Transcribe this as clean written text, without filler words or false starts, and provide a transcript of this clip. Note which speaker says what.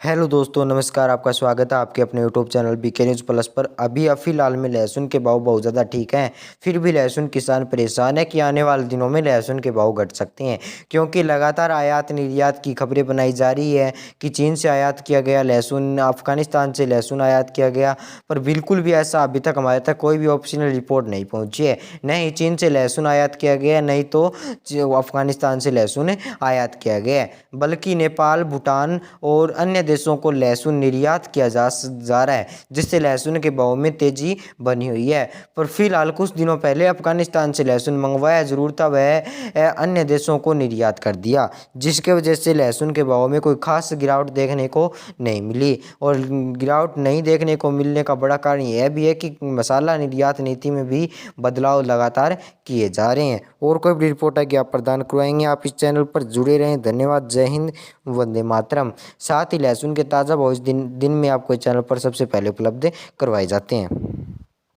Speaker 1: Hello दोस्तों, नमस्कार। आपका स्वागत है आपके अपने YouTube channel BK news plus पर। अभी फ़िलहाल में लहसुन के भाव बहुत ज़्यादा ठीक हैं। फिर भी लहसुन किसान परेशान है कि आने वाले दिनों में लहसुन के भाव घट सकते हैं, क्योंकि लगातार आयात निर्यात की खबरें बनाई जा रही है कि चीन से आयात किया गया लहसुन, अफगानिस्तान से लहसुन आयात किया गया, पर बिल्कुल भी ऐसा अभी तक हमारे तक कोई भी ऑफिशियल रिपोर्ट नहीं पहुँची है। न ही चीन से लहसुन आयात किया गया, नहीं तो अफगानिस्तान से लहसुन आयात किया गया है, बल्कि नेपाल, भूटान और अन्य देशों को लहसुन निर्यात किया जा रहा है, जिससे लहसुन के भाव में तेजी बनी हुई है। पर फिलहाल कुछ दिनों पहले अफगानिस्तान से लहसुन मंगवाया जरूर था, वह अन्य देशों को निर्यात कर दिया, जिसके वजह से लहसुन के भाव में कोई खास गिरावट देखने को नहीं मिली। और गिरावट नहीं देखने को मिलने का बड़ा कारण यह भी है कि मसाला निर्यात नीति में भी बदलाव लगातार किए जा रहे हैं। और कोई भी रिपोर्ट है कि आप प्रदान करवाएंगे। आप इस चैनल पर जुड़े रहें। धन्यवाद। जय हिंद, वंदे मातरम। साथ ही लहसुन के ताज़ा भाव इस दिन में आपको इस चैनल पर सबसे पहले उपलब्ध करवाए जाते हैं।